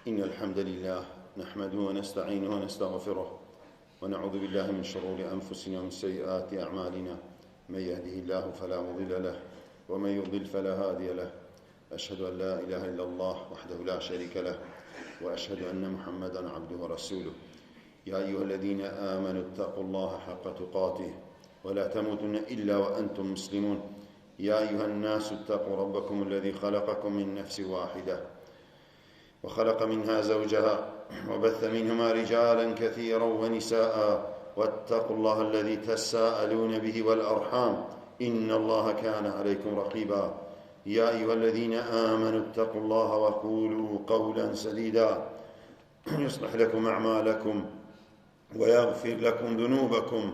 إن الحمد لله نحمده ونستعينه ونستغفره ونعوذ بالله من شرور أنفسنا ومن سيئات أعمالنا من يهده الله فلا مضل له ومن يضلل فلا هادي له أشهد أن لا إله إلا الله وحده لا شريك له وأشهد أن محمدا عبده ورسوله يا أيها الذين آمنوا اتقوا الله حق تقاته ولا تموتن إلا وأنتم مسلمون يا أيها الناس اتقوا ربكم الذي خلقكم من نفس واحدة وخلق منها زوجها وبث منهما رجالا كثيرا ونساء واتقوا الله الذي تساءلون به والأرحام إن الله كان عليكم رقيبا يا أيها الذين آمنوا اتقوا الله وقولوا قولا سديدا يصلح لكم أعمالكم ويغفر لكم ذنوبكم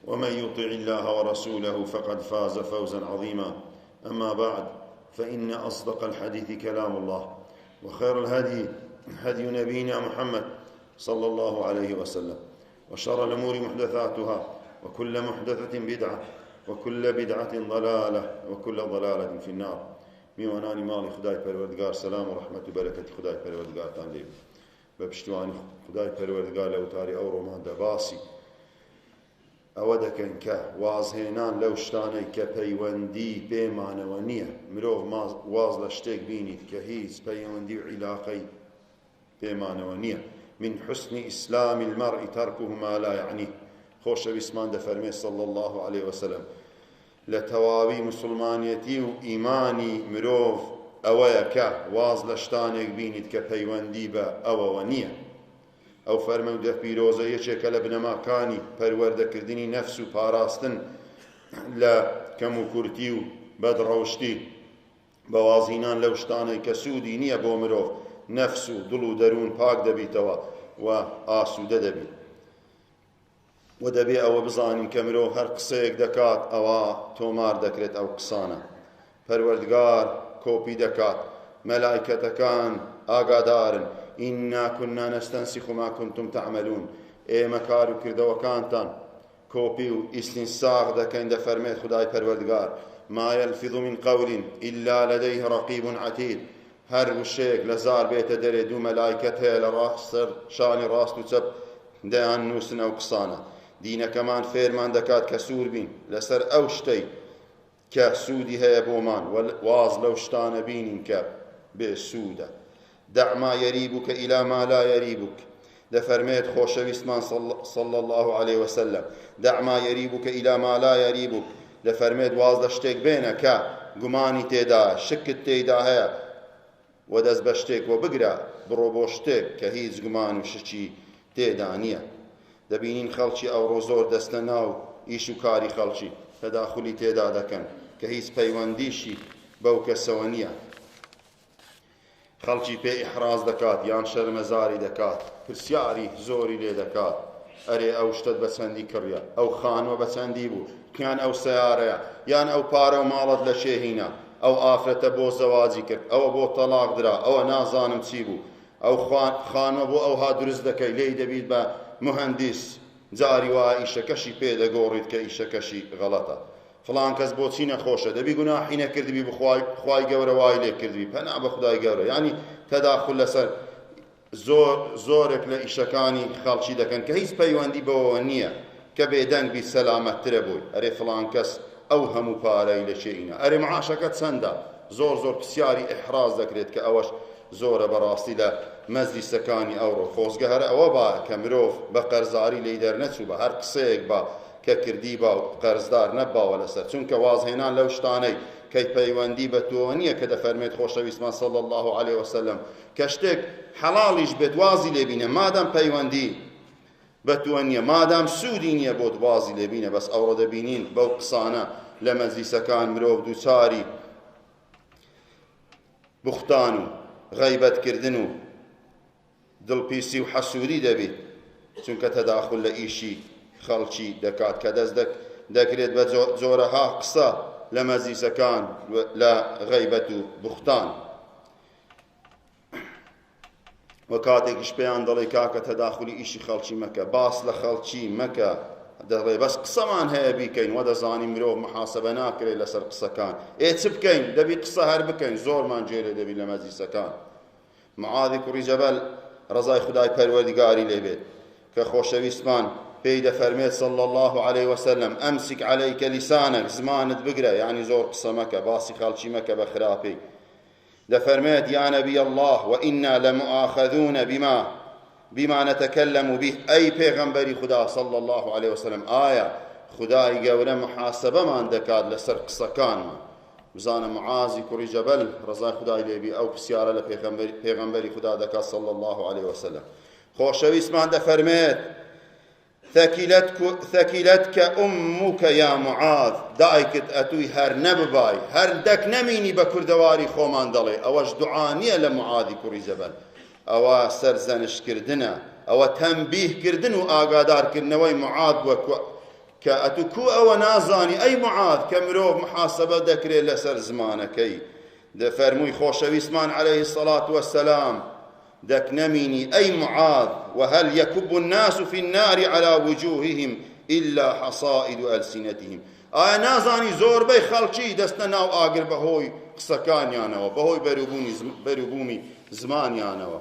ومن يطع الله ورسوله فقد فاز فوزا عظيما أما بعد فإن أصدق الحديث كلام الله وخير الهدي هدي نبينا محمد صلى الله عليه وسلم وشر الأمور محدثاتها وكل محدثة بدعة وكل بدعة ضلالة وكل ضلالة في النار میوانانی ماڵی خدای پەروەردگار سەلام و ڕەحمەت و بەرەکەتی خدای پەروەردگارتان لێ بە پشتیوانی خدای پەروەردگار لە وتاری ئەو ڕۆماندا باسی ئەوە دەکەن کە وازهێنان لەو شتانەی کە پەیوەندی پێمانەوە نییە مرۆڤ واز لە شتێک بینیت کە هیچ پەیوەندی و عیلاقەی پێمانەوە نییە من حسن ئیسلام المرء تركه ما لا يعنيه خۆشەویستمان دەفەرمێ صلى الله عليه وسلم لە تەواوی مسلمانیەتی و ئیمانی مرۆڤ ئەوەیە کە واز لە شتانێک بینیت کە پەیوەندی بە ئەوەوە نییە ئەو فەرمەودە پیرۆزە یەکێکە لە بنەماکانی پەروەردەکردنی نەفس و پاراستن لە کەم و کورتی و بەدڕەوشتی بەوازینان لەو شتانەی کە سوودی نییە بۆ مرۆڤ نەفس و دڵ و دەروون پاک دەبیتەوە و ئاسوودە دەبیت و دەبێ ئەوە بزانین کە مرۆڤ هەر قسەیەک دەکات ئەوە تۆمار دەکرێت ئەو قسانە پەروەردگار کۆپی دەکات مەلایکەتەکان ئاگادارن ئینا کنا نەستەنسیخ ما کنتم تعملون ئێمە کار و کردەوەکانتان کۆپی و ئیستینساخ دەکەین دەفەرمێت خدای پەروەردگار ما يلفظ من قول إلا لديه رقيب عتيد هەر وشەیەک لە زار بێتە دەرێ دوو مەلایکەت هەیە لە ڕاستەر شانی ڕاست و چەپ دەیان نووسن ئەو قسانە دینەکەمان فێرمان دەکات کە سوور بین لەسەر ئەو شتەی کە سوودی هەیە بۆمان واز لەو شتانە بینین کە بێسوودە دع ما يريبك إلى ما لا يريبك دەفەرمێت خۆشەویستمان صلى الله عليه وسلم دع ما يريبك إلى ما لا يريبك دەفەرمێت واز لە شتێک بێنە کە گومانی تێدا شکت تێدا هەیە و دەست بە شتێک وە بگرە بڕۆ بۆ شتێک کە هیچ گومان و شکی تێدا نییە دەبینین خەڵکی ئەوڕۆ زۆر دەستە ناو ئیش و کاری خەڵکی تەداخولی تێدا دەکەن کە هیچ پەیوەندیشی بەو کەسەوە نییە خەڵکی پێ ئیحراز دەکات یان شەرمەزاری دەکات پرسیاری زۆری لێ دەکات ئەرێ ئەو شتت بە چەندی کڕیە ئەو خانوە بە چەندی بوو کیان ئەو سەیارەیە یان ئەو پارە و ماڵت لە شێهینە ئەو ئافرەتە بۆ زەواجی کرد ئەوە بۆ تەلاق درا ئەوە نازانم چی بوو ئەو خانوە بۆ ئەوها دروست دەکەی لێی دەبیت بە مهندس جاری وایە ئیشەکەشی پێدەگۆڕیت کە ئیشەکەشی غەڵەتە فڵان کەس بۆچی نەخۆشە دەبی گوناحی نەکردبی بخوای گەورە وای لێ کردبی پەنا بە خودای گەورە ینی تەداخل لەسەر زۆرێک لە ئیشەکانی خەڵکی دەکەن کە هیچ پەیوەندی بەوە نییە کە بێدەنگ بی سەلامەتترە بووی ئەرێ فڵان کەس ئەو هەموو پارەی لە شێئینە ئەرێ معاشەکە چەندە زۆر پرسیاری ئیحراز دەکرێت کە ئەوەش زۆرە بەڕاستی لە مەجلیسەکانی ئەوڕۆ خۆزگە هەر ئەوە با کە مرۆڤ بە قەرزاری لێی دەرنەچوو بە هەر قسەیەک با کە کردی با و قەرزدار نەباوە لەسەر چونکە وازهێنان لەو شتانەی کەی پەیوەندی بە تۆ نییە کە دەفەرمێت خۆشەویستمان صلی الله عليه وسلم کە شتێک حەڵاڵیش بێت وازی لێبینە مادام پەیوەندی بە تۆ نییە مادام سوودی نییە بۆت وازی لێبینە بەس ئەوڕۆ دەبینین بەو قسانە لە مەجلیسەکان مرۆڤ دووچاری بوختان و غەیبەتکردن و دڵپیسی و حەسوودی دەبێت چونکە تەداخل لە ئیشی خەڵکی دەکات کە دەست دەکرێت بە جۆرەها قسە لە مەجلیسەکان لە غەیبەت و بوختان و کاتێکیش پێیان دەڵێ کاکە تەداخلی ئیشی خەڵکی مەکە باس لە خەڵکی مەکە دەڵێ بەس قسەمان هەیە بیکەین وە دەزانی مرۆڤ محاسبە ناکرێت لەسەر قسەکان چ بکەین دەبی قسە هەر بکەین زۆرمان جێرێ دەبی لە مەجلیسەکان معاذی کوڕی جەبەل ڕەزای خودای پەروەردگاری لێبێت کە خۆشەویستمان پێی دەفەرمێت صلی الله عليه وسلم ئەمسک عەلەیکە لیسانەک زمانت بگرە یعنی زۆر قسە مەکە باسی خەڵکی مەکە بە خراپەی دەفەرمێت یا نەبی الله وئنا لمؤاخذون بما نتكلم به أي پیغمبری خدا صلی الله عليه وسلم ئایا خدای گەورە محاسبەمان دەکات لەسەر قسەکانمان بزانە معازی کوڕی جەبەل ڕەزای خدای لێبی ئەو پرسیارە لە پێغەمبەری خدا دەکات صلی الله عليه وسلم خۆشەویستمان دەفەرمێت ثەکیلەتکە ئوموکە یا معاذ دایکت ئەتووی هەر نەببای هەر دەک نەمینی بە کوردەواری خۆمان دەڵێ ئەوەش دوعا نییە لە معازی کوڕی جەبەل ئەوە سەرزەنشکردنە ئەوە تەنبیهکردن و ئاگادارکردنەوەی معاذ بووە کە ئەتوو کو ئەوە نازانی ئەی معاذ کە مرۆڤ محاسبە دەکرێت لەسەر زمانەکەی دەفەرمووی خۆشەویستمان عەلەیهی السەڵات وەسەلام دەک نەمینی ئەی معاذ وهل يكب الناس في النار على وجوههم إلا حصائد ألسنتهم ئایا نازانی زۆربەی خەڵکی دەستە ناو ئاگر بەهۆی قسەکانیانەوە بەهۆی بەروبوومی زمانیانەوە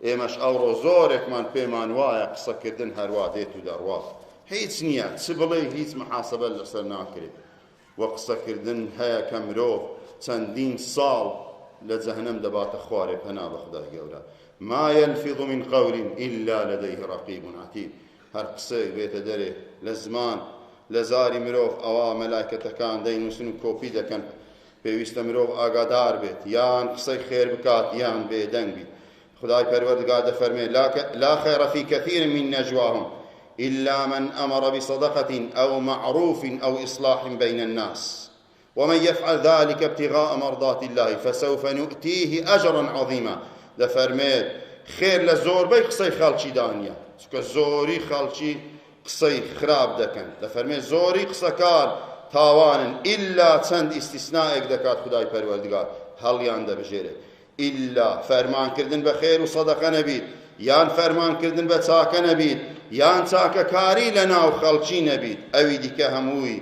ئێمەش ئەوڕۆ زۆرێکمان پێمان وایە قسەکردن هەروە دێت و دەڕوا هیچ نییە چ بڵێ هیچ محاسبە لەسەر ناکرێت وە قسەکردن هەیە کە مرۆڤ چەندین ساڵ لە جەهەنەم دەباتە خوارێ پەنا بە خودای گەورە ما يلفظ من قول إلا لديه رقيب عتيد هەر قسەی بێتە دەرێ لە زمان لە زاری مرۆڤ ئەوە مەلایکەتەکان دەینووسن و کۆپی دەکەن پێویستە مرۆڤ ئاگادار بێت یان قسەی خێر بکات یان بێدەنگ بیت خدای پەروەردگار دەفەرمێت لا خير في كثير من نجواهم إلا من أمر بصدقة أو معروف أو إصلاح بين الناس ومن يفعل ذلك ابتغاء مرضات الله فسوف نؤتيه أجرا عظيما دەفەرمێت خێر لە زۆربەی قسەی خەڵکی دانیە چونکە زۆری خەڵکی قسەی خراپ دەکەن دەفەرمێت زۆری قسەکار تاوانن ئیلا چەند ئیستیسنایەک دەکات خدای پەروەردگار هەڵیان دەبژێرێت ئیلا فەرمانکردن بە خێر و سەدەقە نەبیت یان فەرمانکردن بە چاکە نەبیت یان چاکەکاری لە ناو خەڵکی نەبیت ئەوی دیکە هەمووی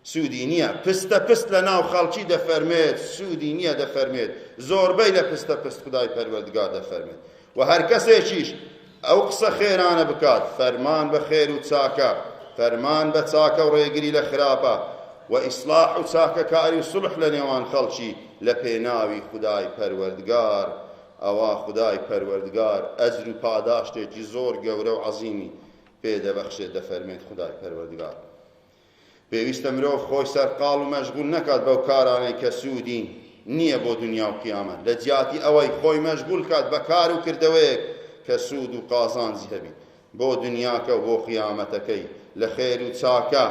سوودی نییە پستە پست لە ناو خەڵکی دەفەرمێت سوودی نییە دەفەرمێت زۆربەی لە پستە پست خدای پەروەردگار دەفەرمێت و هەر کەسێکیش ئەو قسە خێرانە بکات فەرمان بە خێر و چاکە فەرمان بە چاکە و ڕێگری لە خراپە و ئیسلاح و چاکەکاری و سولح لە نێوان خەڵکی لە پێناوی خدای پەروەردگار ئەوە خدای پەروەردگار ئەجر و پاداشتێکی زۆر گەورە و عەزیمی پێدەبەخشێت دەفەرمێت خدای پەروەردگار پێویستە مرۆڤ خۆی سەرقاڵ و مەشغول نەکات بەو کارانەی کە سوودی نییە بۆ دنیا و قیامەت لە جیاتی ئەوەی خۆی مەشغول کات بە کار و کردەوەیەک کە سوود و قازانجی هەبێت بۆ دنیاکە و بۆ قیامەتەکەی لە خێر و چاکە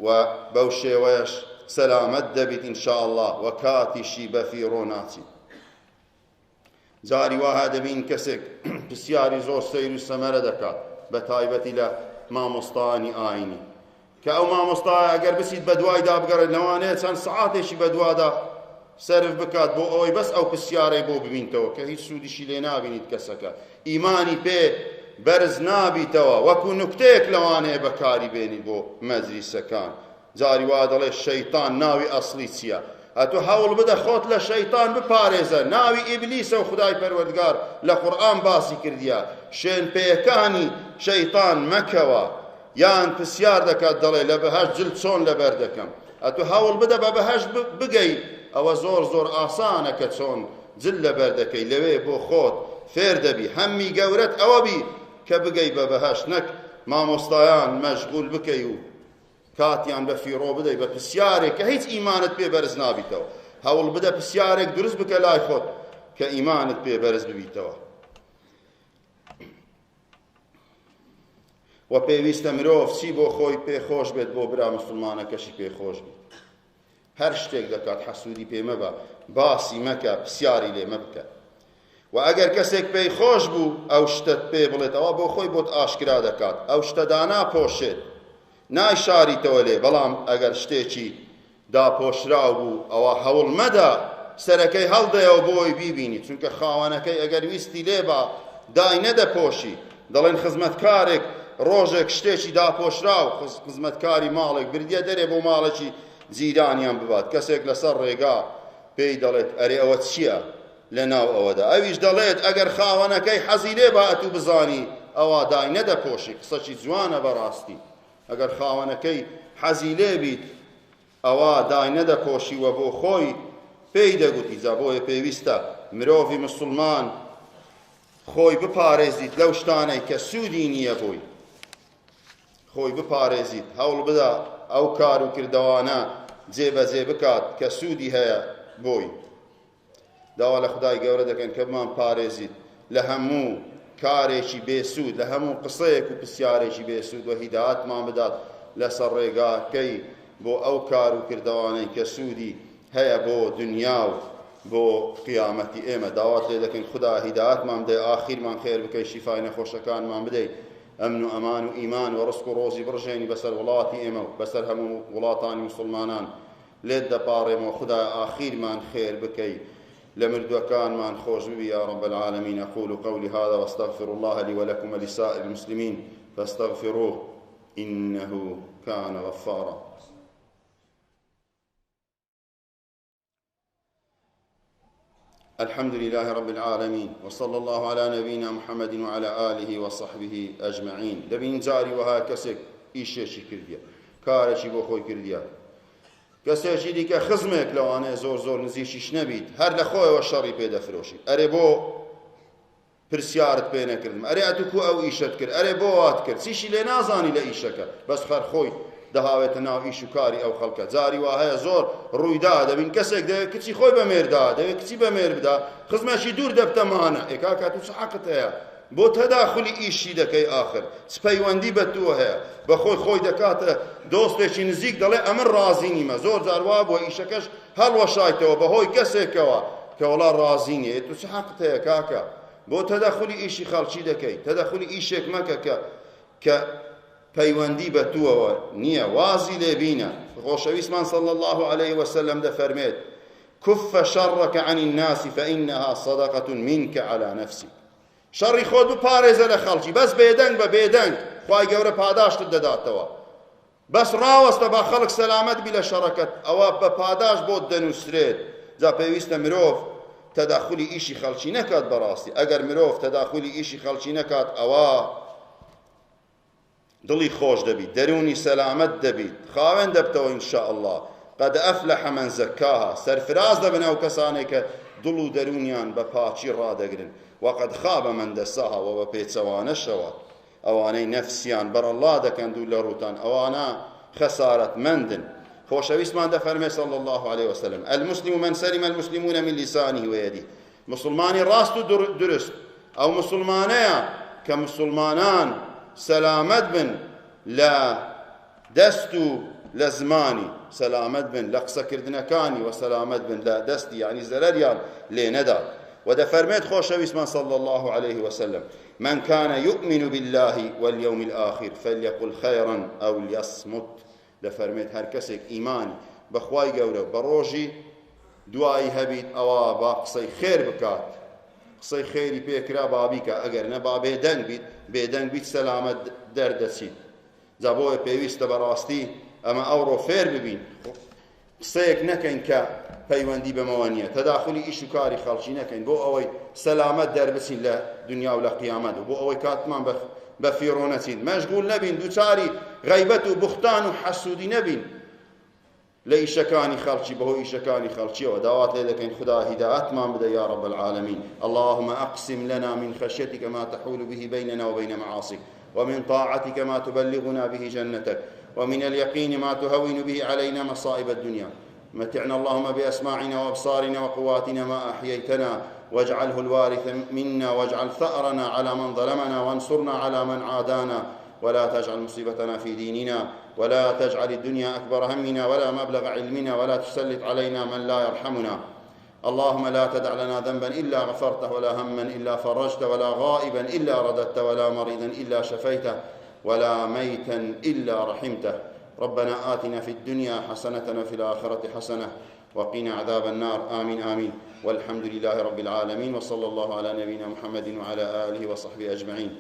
و بەو شێوەیەش سەلامەت دەبیت ئینشاء الله و کاتیشی بەفیڕۆ ناچیت جاری وها دەبین کەسێک پرسیاری زۆر سەیر و سەمەرە دەکات بە تایبەتی لە مامۆستایانی ئاینی کە ئەو مامۆستایە ئەگەر بچیت بە دوای دابگەڕێت لەوانەیە چەند سەعاتێکی بە دوادا سەرف بکات بۆ ئەوەی بەس ئەو پرسیارەی بۆ ببینتەوە کە هیچ سوودیشی لێ نابینیت کەسەکە ئیمانی پێ بەرز نابیتەوە وەکو نوکتەیەک لەوانەیە بەکاری بێنیت بۆ مەجلیسەکان جاری وا دەڵێ شەیتان ناوی ئەسڵی چییە ئەتو هەوڵ بدە خۆت لە شەیتان بپارێزە ناوی ئیبلیسە و خدای پەروەردگار لە قورئان باسی کردیە شوێن پێیەکانی شەیتان مەکەوە یان پرسیار دەکات دەڵێ لە بەهەشت جل چۆن لەبەر دەکەم ئەتو هەوڵ بدە بە بەهەشت بگەی ئەوە زۆر زۆر ئاسانە کە چۆن جل لەبەر دەکەی لەوێ بۆ خۆت فێر دەبی هەممی گەورەت ئەوە بی کە بگەی بە بەهەشت نەک مامۆستایان مەشغول بکەی و کاتیان بە فیڕۆ بدەی بە پرسیارێک کە هیچ ئیمانت پێ بەرز نابیتەوە هەوڵ بدە پرسیارێک دروست بکە لای خۆت کە ئیمانت پێ بەرز ببیتەوە و پێویستە مرۆڤ چی بۆ خۆی پێخۆش بێت بۆ برا مسلمانەکەشی پێخۆش بێت هەر شتێک دەکات حەسوودی پێ مەبە باسی مەکە پرسیاری لێ مەبکە و ئەگەر کەسێک پێی خۆش بوو ئەو شتت پێ بڵێت ئەوە بۆ خۆی بۆت ئاشکرا دەکات ئەو شتە داناپۆشێت نایشاریتەوە لێ بەڵام ئەگەر شتێکی داپۆشراو بوو ئەوە هەوڵ مەدە سەرەکەی هەڵدەیەوە بۆی بیبینی چونکە خاوەنەکەی ئەگەر ویستی لێ بە دای نەدەپۆشی دەڵێن خزمەتکارێک ڕۆژێک شتێکی داپۆشرا و خزمەتکاری ماڵێک بردیە دەرێ بۆ ماڵێکی جیرانیان ببات کەسێک لەسەر ڕێگا پێی دەڵێت ئەرێ ئەوە چییە لە ناو ئەوەدا ئەویش دەڵێت ئەگەر خاوەنەکەی حەزی لێ بات و بزانی ئەوە دای نەدەپۆشی قسەی جوانە بەڕاستی ئەگەر خاوەنەکەی حەزی لێ بیت ئەوە دای نەدەپۆشی وە بۆ خۆی پێی دەگوتی جا بۆیە پێویستە مرۆڤی مسلمان خۆی بپارێزیت لەو شتانەی کە سوودی نییە بۆی خۆی بپارێزیت هەوڵ بدە ئەو کار و کردەوانە جێبەجێ بکات کە سوودی هەیە بۆی داوا لە خودای گەورە دەکەن کە بمان پارێزیت لە هەموو کارێکی بێسوود لە هەموو قسەیەک و پرسیارێکی بێسوود و هیدایەتمان بدات لەسەر ڕێگاکەی بۆ ئەو کار و کردەوانەی کە سوودی هەیە بۆ دنیا و بۆ قیامەتی ئێمە داوات لێ دەکەین خدا هیدایەتمان بدەی ئاخیرمان خێر بکەی شیفای نەخۆشەکانمان بدەی ئەمن و ئەمان و ئیمان و ڕزق و ڕۆزی بڕژێنی بەسەر وڵاتی ئێمە و بەسەر هەموو وڵاتانی مسلمانان لێت دەپاڕێمەوە خدا ئاخیرمان خێر بکەی لمردوكان خوش بي يا رب العالمين. أقول قولي هذا واستغفر الله لي ولكم ولسائر المسلمين فاستغفروه إنه كان غفارا. الحمد لله رب العالمين وصلى الله على نبينا محمد وعلى آله وصحبه أجمعين. دبين جاري وها كسك إيشي كرديا كارشي بو خوي كرديا کەسێکی دیکە خزمێک لەوانەیە زۆر زۆر نزیکیش نەبیت هەر لە خۆیەوە شەڕی پێدەفرۆشی ئەرێ بۆ پرسیارت پێ نەکردم ئەرێ ئەتوکو ئەو ئیشت کرد ئەرێ بۆ وات کرد چیشی لێ نازانی لە ئیشەکە بەس خەر خۆی دەهاوێتە ناو ئیش و کاری ئەو خەڵکە جاری وا هەیە زۆر ڕوویدا دەبین کەسێک دەوێت کچی خۆی بەمێردا دەوێت کچی بەمێر بدا خزمەشی دوور دەبتەمانە ئێکا تو چ حەقت هەیە بۆ تەداخلی ئیشی دەکەی ئاخر سپەیوەندی بە تۆ هەیە بە خۆی دەکاتە دۆستێکی نزیک دەڵێ ئەمن ڕازی نیمە زۆر جار وا بۆ ئیشەکەش هەڵوەشایتەوە بەهۆی کەسێکەوە کە وەڵا ڕازی نییە تو چ حەقت هەیە کاکە بۆ تەداخلی ئیشی خەڵکی دەکەی تەداخلی ئیشێک مەکە کە پەیوەندی بە توەوە نییە وازی لێبینە خۆشەویستمان صلی الله عليه وسلم دەفەرمێت كف شرك عن الناس فإنها صدقة منك على نفسك شەڕی خۆت بپارێزە لە خەڵکی بەس بێدەنگ بە بێدەنگ خوای گەورە پاداشتت دەداتەوە بەس ڕاوەستە با خەڵک سەلامەت بی لە شەڕەکەت ئەوە بە پاداش بۆت دەنووسرێت جا پێویستە مرۆڤ تەداخلی ئیشی خەڵکی نەکات بەڕاستی ئەگەر مرۆڤ تەداخلی ئیشی خەڵکی نەکات ئەوە دڵی خۆش دەبیت دەرونی سەلامەت دەبیت خاوێن دەبتەوە ئینشاء الله قد أفلح من زكاها سەرفراز دەبن ئەو کەسانێک کە دڵ و دەرونیان بە پاچی ڕادەگرن وقد خاب من دساها وبە پێچەوانەشەوە ئەوانەی نەفسیان بەرەڵا دەکەن دوو لە ڕوتان ئەوانە خەسارەتمەندن خۆشەویستمان دەفەرمێ صلی الله عليه وسلم المسلم من سلم المسلمون من لسانه ويده مسلمانی ڕاست و درست ئەو مسلمانەیە کە مسلمانان سەلامەت بن لە دەست و لە زمانی سەلامەت بن لە قسەکردنەکانی و سەلامەت بن لە دەستی یعنی زەرەریان لێ نەدا ودفرمت خوشويسمان صلى الله عليه وسلم من كان يؤمن بالله واليوم الآخر فليقل خيرا أو ليصمت دفرمت هر كسك إيمان بخواي قوله بروجي دعاي هبيت أو باقصي خير بكات قصي خيري بيكرا بابيك أجر نبا بيدنگ بيت سلامة دردسي زبوه بيويست براستي أما أورو خير ببين قصيك نكن ك پەیوەندی بەمەوە نییە تەداخلی ئیش و کاری خەڵکی نەکەین بۆ ئەوەی سەلامەت دەربچین لە دنیا و لە قیامەت و بۆ ئەوەی کاتمان بە فیڕۆ نەچین مەشغول نەبین دووچاری غەیبەت و بوختان و حەسوودی نەبین لە ئیشەکانی خەڵکی بەهۆی ئیشەکانی خەڵکیەوە داوات لێ دەکەین خدا هیدایەتمان بدە یا رب العالمین اللهم أقسم لنا من خشيتك ما تحول به بيننا وبين معاصيك ومن طاعتك ما تبلغنا به جنتك ومن اليقين ما تهون به علينا مصائب الدنيا متعنا اللهم بأسماعنا وأبصارنا وقواتنا ما أحييتنا واجعله الوارث منا واجعل ثأرنا على من ظلمنا وانصرنا على من عادانا ولا تجعل مصيبتنا في ديننا ولا تجعل الدنيا أكبر همنا ولا مبلغ علمنا ولا تسلط علينا من لا يرحمنا اللهم لا تدع لنا ذنبا إلا غفرته ولا هما إلا فرجته ولا غائبا إلا رددته ولا مريضا إلا شفيته ولا ميتا إلا رحمته ربنا آتنا في الدنيا حسنة وفي الآخرة حسنة وقنا عذاب النار آمين آمين والحمد لله رب العالمين وصلى الله على نبينا محمد وعلى آله وصحبه أجمعين.